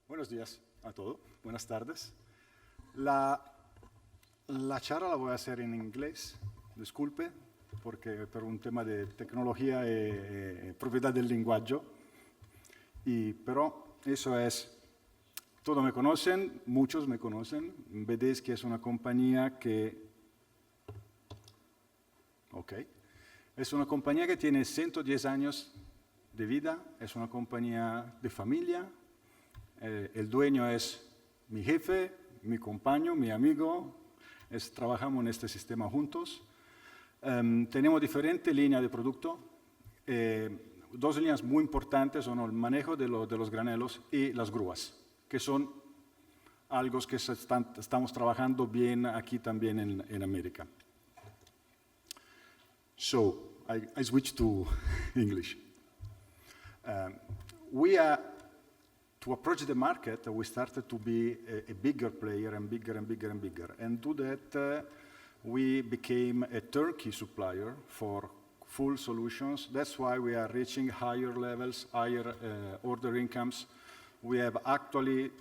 Buenos días a todos, buenas tardes. La charla la voy a hacer en inglés, disculpe, porque per un tema de tecnología y propiedad del lenguaje. Pero eso es, todos me conocen, muchos me conocen. Bedeschi es una compañía que, es una compañía que tiene 110 años de vida, es una compañía de familia. El dueño es mi jefe, mi compañero, mi amigo. Trabajamos en este sistema juntos. Tenemos diferentes líneas de producto. Dos líneas muy importantes son el manejo de los granelos y las grúas, que son algo que estamos trabajando bien aquí también en América. So, I switch to English. To approach the market, we started to be a bigger player and bigger and bigger and bigger. And to that, we became a turnkey supplier for full solutions. That's why we are reaching higher levels, higher order incomes. We have actually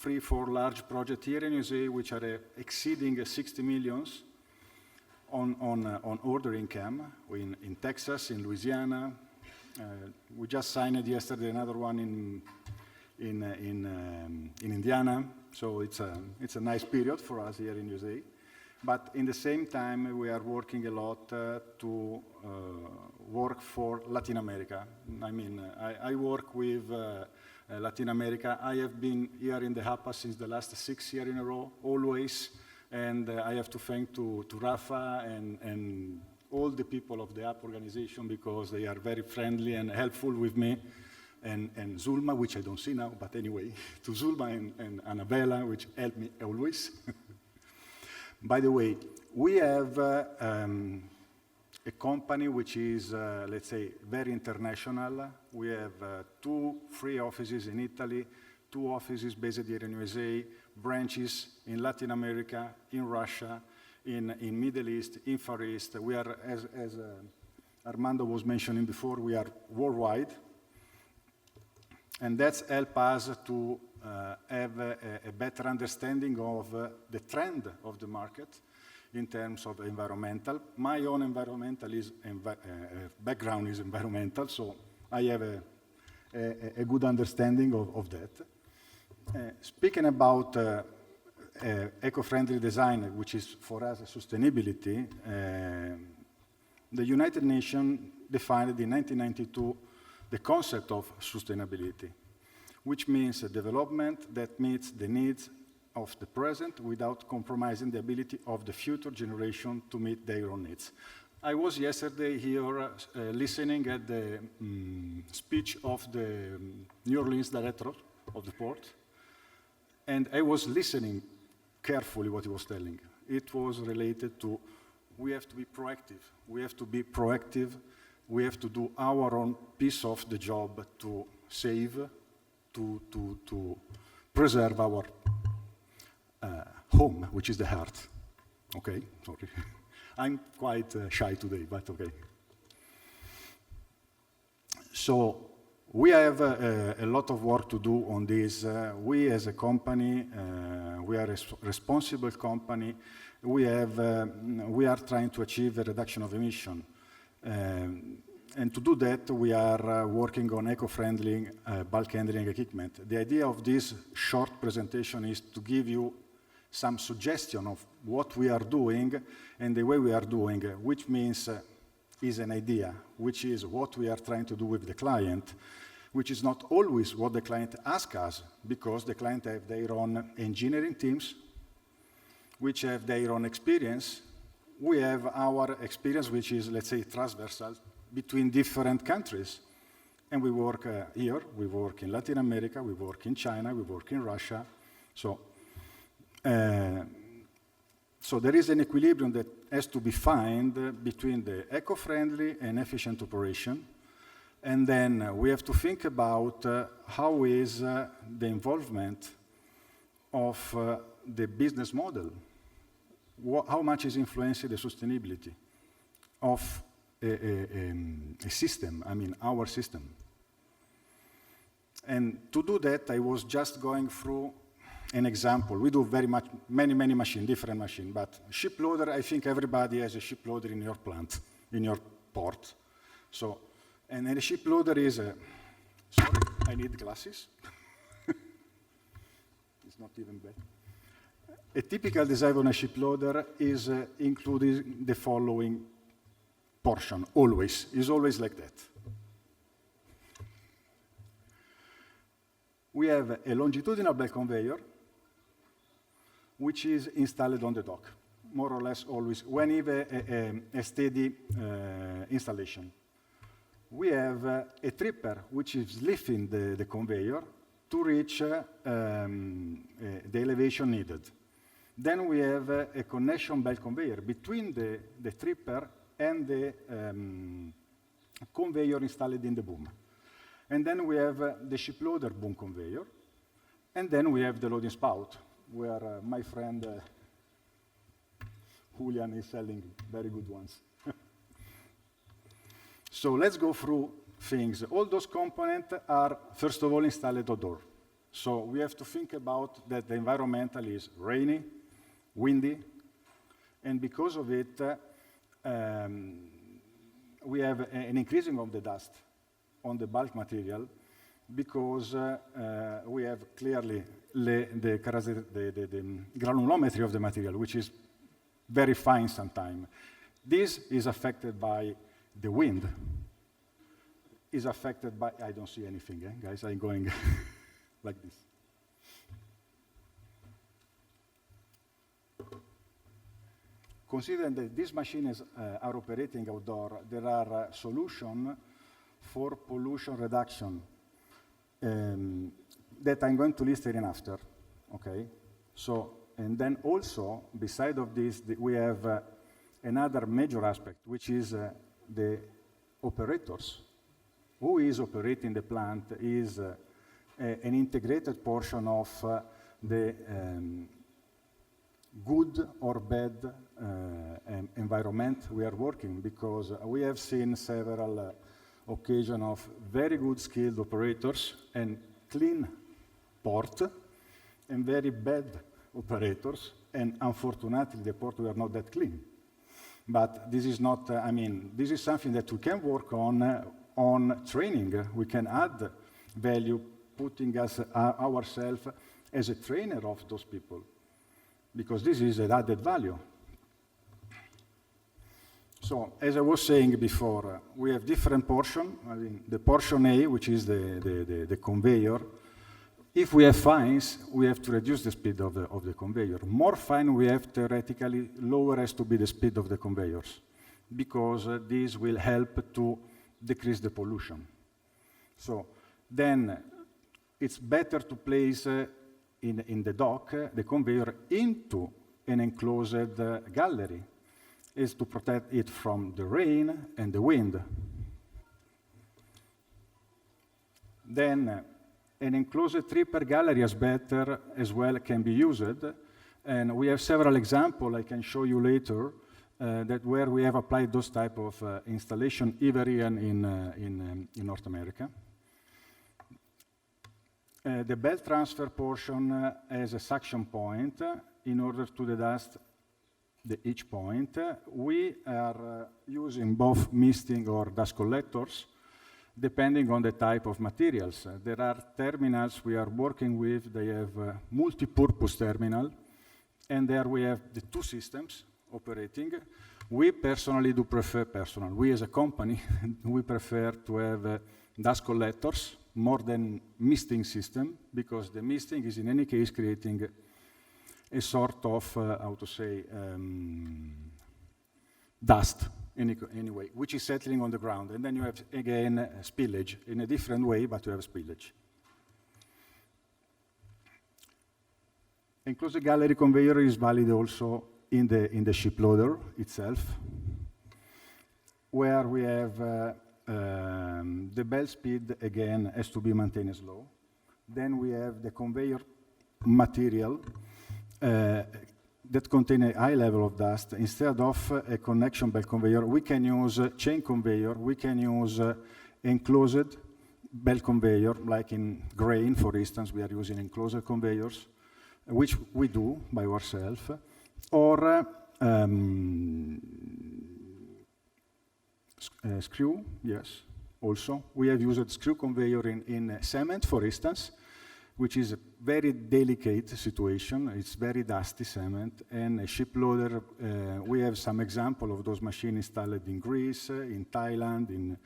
3-4 large projects here in USA which are exceeding 60 millions on order income in Texas, in Louisiana. We just signed yesterday another one in Indiana, so it's a nice period for us here in USA. But in the same time, we are working a lot to work for Latin America. I mean, I work with Latin America. I have been here in the AAPA since the last 6 years in a row, always, and I have to thank to Rafa and all the people of the AAPA organization because they are very friendly and helpful with me. And Zulma, which I don't see now, but anyway, to Zulma and Annabella, which help me always. By the way, we have a company which is, let's say, very international. We have 3 offices in Italy, 2 offices based here in USA, branches in Latin America, in Russia, in Middle East, in Far East. We are, as Armando was mentioning before, we are worldwide. And that's helped us to have a better understanding of the trend of the market in terms of environmental. My own environmental background is environmental, so I have a good understanding of that. Speaking about eco-friendly design, which is for us sustainability, the United Nations defined in 1992 the concept of sustainability, which means a development that meets the needs of the present without compromising the ability of the future generation to meet their own needs. I was yesterday here listening at the speech of the New Orleans director of the port, and I was listening carefully what he was telling. It was related to we have to be proactive. We have to be proactive. We have to do our own piece of the job to save, to preserve our home, which is the heart. Okay, sorry. I'm quite shy today, but okay. So we have a lot of work to do on this. We as a company, we are a responsible company. We are trying to achieve a reduction of emission. And to do that, we are working on eco-friendly bulk handling equipment. The idea of this short presentation is to give you some suggestion of what we are doing and the way we are doing, which means is an idea, which is what we are trying to do with the client, which is not always what the client asks us, because the client have their own engineering teams, which have their own experience. We have our experience, which is, let's say, transversal between different countries. And we work here, we work in Latin America, we work in China, we work in Russia. So there is an equilibrium that has to be found between the eco-friendly and efficient operation. And then we have to think about how is the involvement of the business model. How much is influencing the sustainability of a system, I mean our system. And to do that, I was just going through an example. We do many machines, different machines, but ship loader, I think everybody has a ship loader in your plant, in your port. So, and a ship loader is sorry, I need glasses. It's not even bad. A typical design on a ship loader is including the following portion, always. It's always like that. We have a longitudinal belt conveyor, which is installed on the dock, more or less always, when you have a steady installation. We have a tripper, which is lifting the conveyor to reach the elevation needed. Then we have a connection belt conveyor between the tripper and the conveyor installed in the boom. And then we have the ship loader boom conveyor. And then we have the loading spout, where my friend Julian is selling very good ones. So let's go through things. All those components are, first of all, installed outdoor. So we have to think about that the environmental is rainy, windy, and because of it, we have an increasing of the dust on the bulk material because we have clearly the granulometry of the material, which is very fine sometimes. This is affected by the wind. Is affected by, I don't see anything, guys, I'm going like this. Considering that these machines are operating outdoor, there are solutions for pollution reduction that I'm going to list here in after, okay? So, and then also, beside of this, we have another major aspect, which is the operators. Who is operating the plant is an integrated portion of the good or bad environment we are working, because we have seen several occasions of very good skilled operators and clean port, and very bad operators, and unfortunately the port were not that clean. But this is not, I mean, this is something that we can work on training. We can add value, putting us ourselves as a trainer of those people, because this is an added value. So, as I was saying before, we have different portions. I mean, the portion A, which is the conveyor. If we have fines, we have to reduce the speed of the conveyor. More fine we have, theoretically, lower has to be the speed of the conveyors, because this will help to decrease the pollution. So then it's better to place in the dock the conveyor into an enclosed gallery, is to protect it from the rain and the wind. Then an enclosed tripper gallery is better as well, can be used. And we have several examples I can show you later that where we have applied those type of installation, even in North America. The belt transfer portion has a suction point in order to deduct each point. We are using both misting or dust collectors, depending on the type of materials. There are terminals we are working with, they have multi-purpose terminal, and there we have the two systems operating. We personally do prefer, we as a company, we prefer to have dust collectors more than misting system, because the misting is in any case creating a sort of, how to say, dust anyway, which is settling on the ground. And then you have, again, spillage in a different way, but you have spillage. Enclosed gallery conveyor is valid also in the ship loader itself, where we have the belt speed, again, has to be maintained slow. Then we have the conveyor material that contain a high level of dust. Instead of a connection belt conveyor, we can use chain conveyor, we can use enclosed belt conveyor, like in grain, for instance, we are using enclosed conveyors, which we do by ourselves, or screw, yes, also. We have used screw conveyor in cement, for instance, which is a very delicate situation. It's very dusty cement, and a ship loader, we have some example of those machines installed in Greece, in Thailand,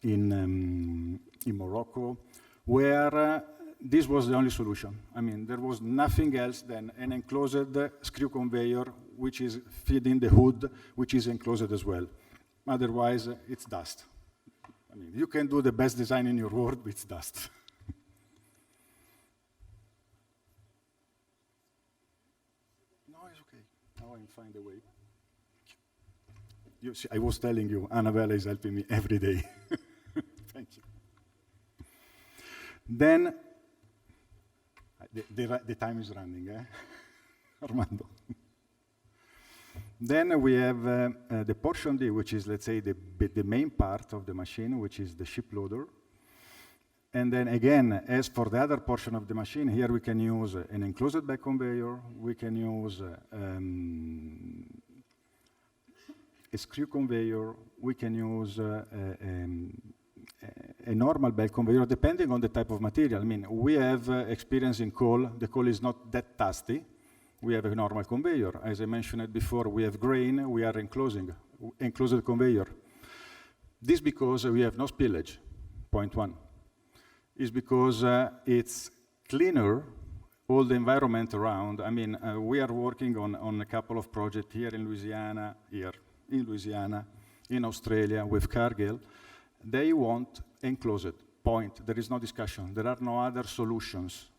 in Morocco, where this was the only solution. I mean, there was nothing else than an enclosed screw conveyor, which is feeding the hood, which is enclosed as well. Otherwise, it's dust. I mean, you can do the best design in your world, but it's dust. No, it's okay. Now I find a way. You see, I was telling you, Annabella is helping me every day. Thank you. Then, the time is running, Armando. Then we have the portion D, which is, let's say, the main part of the machine, which is the ship loader. And then again, as for the other portion of the machine, here we can use an enclosed back conveyor, we can use a screw conveyor, we can use a normal belt conveyor, depending on the type of material. I mean, we have experience in coal. The coal is not that dusty. We have a normal conveyor. As I mentioned before, we have grain, we are enclosed conveyor. This because we have no spillage, point one. Is because it's cleaner, all the environment around. I mean, we are working on a couple of projects here in Louisiana, in Australia with CARGA. They want enclosed, point. There is no discussion. There are no other solutions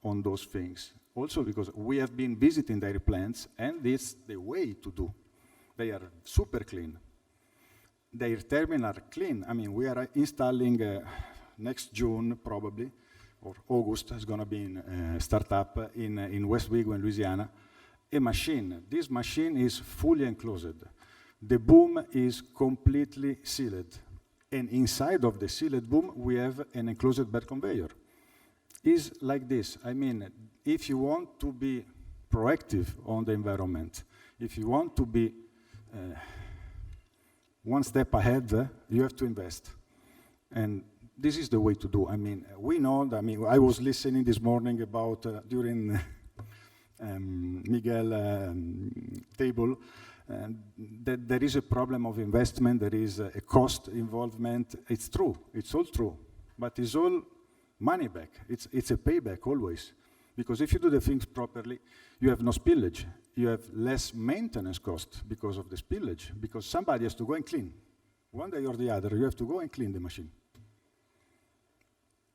on those things. Also because we have been visiting their plants, and this is the way to do. They are super clean. Their terminal are clean. I mean, we are installing next June, probably, or August, is going to be in startup in West Wego, in Louisiana, a machine. This machine is fully enclosed. The boom is completely sealed. And inside of the sealed boom, we have an enclosed belt conveyor. It's like this. I mean, if you want to be proactive on the environment, if you want to be one step ahead, you have to invest. And this is the way to do. I mean, we know that, I mean, I was listening this morning about, during Miguel table, that there is a problem of investment, there is a cost involvement. It's true, it's all true, but it's all money back. It's a payback always. Because if you do the things properly, you have no spillage. You have less maintenance cost because of the spillage, because somebody has to go and clean. One day or the other, you have to go and clean the machine.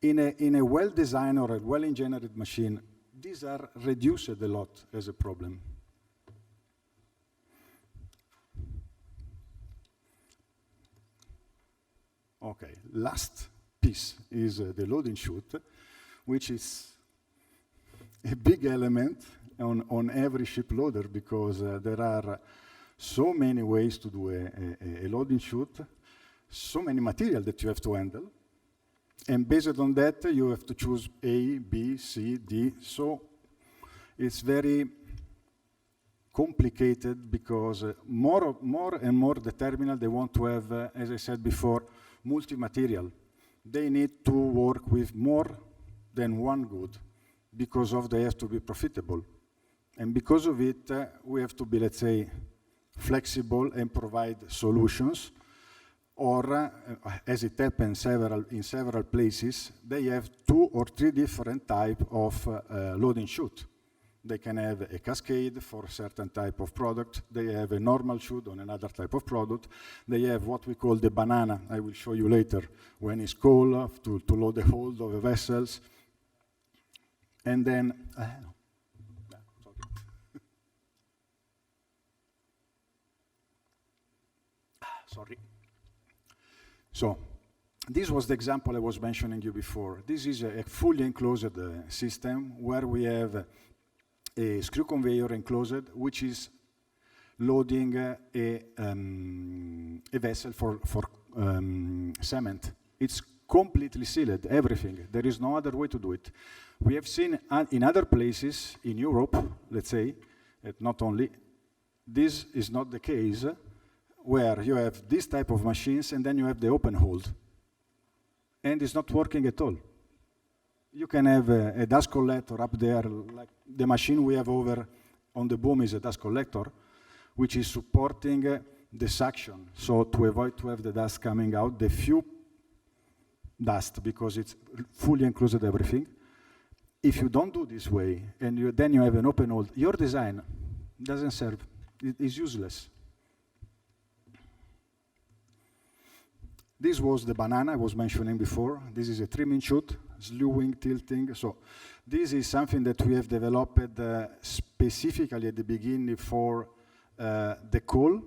In a well-designed or a well-engineered machine, these are reduced a lot as a problem. Okay, last piece is the loading chute, which is a big element on every ship loader, because there are so many ways to do a loading chute, so many material that you have to handle, and based on that, you have to choose A, B, C, D. So it's very complicated, because more and more the terminal, they want to have, as I said before, multi-material. They need to work with more than one good, because of they have to be profitable. And because of it, we have to be, let's say, flexible and provide solutions. Or, as it happens in several places, they have 2 or 3 different types of loading chute. They can have a cascade for a certain type of product. They have a normal chute on another type of product. They have what we call the banana. I will show you later, when it's cold, to load the hold of the vessels. And then, sorry. So, this was the example I was mentioning you before. This is a fully enclosed system where we have a screw conveyor enclosed, which is loading a vessel for cement. It's completely sealed, everything. There is no other way to do it. We have seen in other places in Europe, let's say, not only, this is not the case, where you have this type of machines and then you have the open hold. And it's not working at all. You can have a dust collector up there, like the machine we have over on the boom is a dust collector, which is supporting the suction. So to avoid to have the dust coming out, the few dust, because it's fully enclosed everything. If you don't do this way, and then you have an open hold, your design doesn't serve. It is useless. This was the banana I was mentioning before. This is a trimming chute, slewing, tilting. So this is something that we have developed specifically at the beginning for the coal,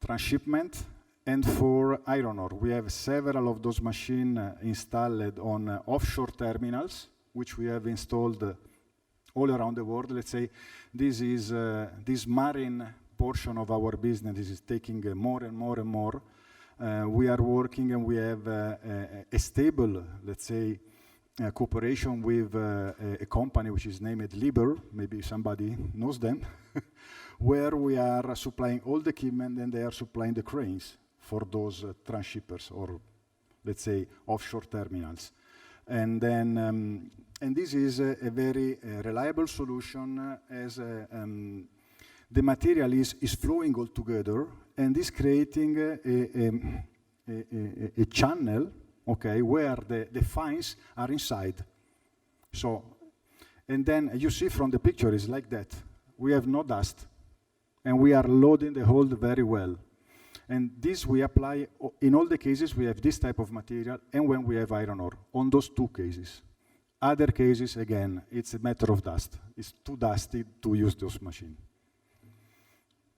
transshipment, and for iron ore. We have several of those machines installed on offshore terminals, which we have installed all around the world. Let's say this is this marine portion of our business is taking more and more and more. We are working and we have a stable, let's say, cooperation with a company which is named Liber, maybe somebody knows them, where we are supplying all the equipment and they are supplying the cranes for those transshippers or, let's say, offshore terminals. And then, and this is a very reliable solution as the material is flowing all together and is creating a channel, okay, where the fines are inside. So, and then you see from the picture is like that. We have no dust, and we are loading the hold very well. And this we apply, in all the cases we have this type of material, and when we have iron ore, on those two cases. Other cases, again, it's a matter of dust. It's too dusty to use those machines.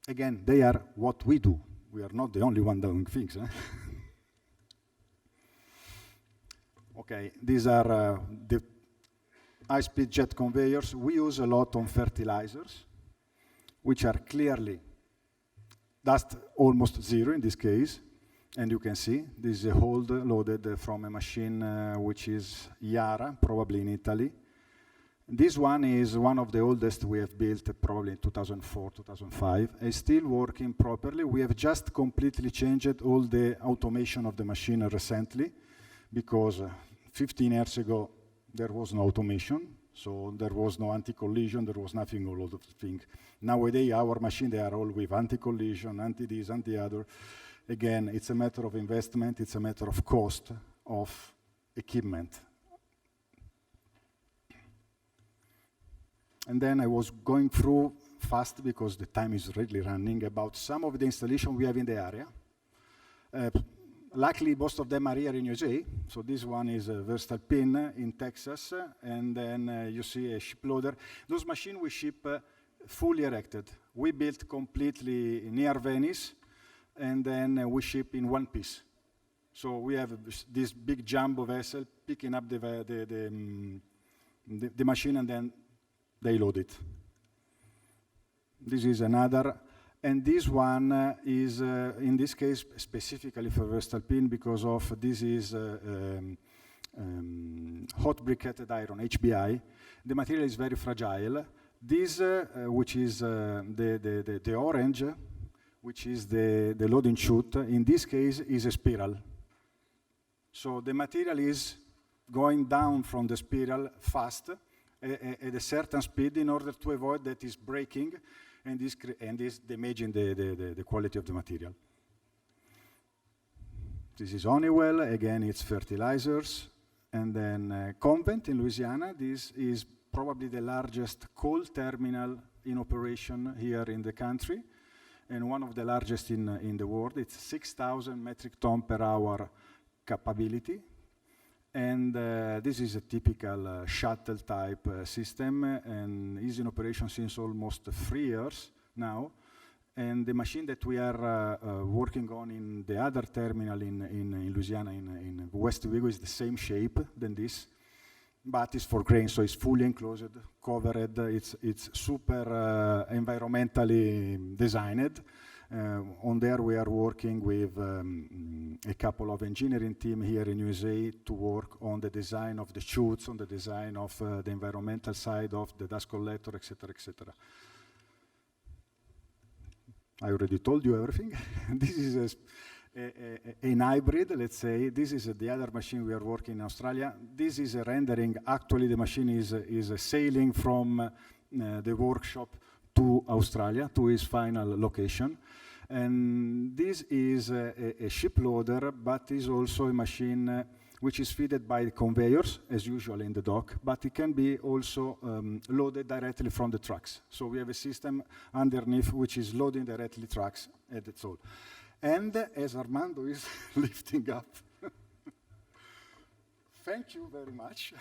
Again, they are what we do. We are not the only one doing things. Okay, these are the high-speed jet conveyors. We use a lot on fertilizers, which are clearly dust almost zero in this case. And you can see this is a hold loaded from a machine which is Yara, probably in Italy. This one is one of the oldest we have built, probably in 2004, 2005. It's still working properly. We have just completely changed all the automation of the machine recently, because 15 years ago there was no automation, so there was no anti-collision, there was nothing, all of those things. Nowadays our machines, they are all with anti-collision, anti-this, anti-other. Again, it's a matter of investment, it's a matter of cost of equipment. And then I was going through fast, because the time is really running, about some of the installation we have in the area. Luckily, most of them are here in USA. So this one is a versatile pin in Texas, and then you see a ship loader. Those machines we ship fully erected. We built completely near Venice, and then we ship in one piece. So we have this big jumbo vessel picking up the machine, and then they load it. This is another, and this one is, in this case, specifically for versatile pin, because of this is hot briquetted iron, HBI. The material is very fragile. This, which is the orange, which is the loading chute, in this case is a spiral. So the material is going down from the spiral fast, at a certain speed, in order to avoid that is breaking and is damaging the quality of the material. This is Honeywell, again it's fertilizers, and then Convent in Louisiana. This is probably the largest coal terminal in operation here in the country, and one of the largest in the world. It's 6,000 metric ton per hour capability. And this is a typical shuttle type system, and is in operation since almost 3 years now. And the machine that we are working on in the other terminal in Louisiana, in West Vigo, is the same shape than this, but it's for grain, so it's fully enclosed, covered. It's super environmentally designed, On there, we are working with a couple of engineering team here in USA to work on the design of the chutes, on the design of the environmental side of the dust collector, etc., etc. I already told you everything. This is an hybrid, let's say. This is the other machine we are working in Australia. This is a rendering. Actually, the machine is sailing from the workshop to Australia, to its final location. And this is a ship loader, but is also a machine which is fed by conveyors, as usual in the dock, but it can be also loaded directly from the trucks. So we have a system underneath which is loading directly trucks, and that's all. And as Armando is lifting up, thank you very much.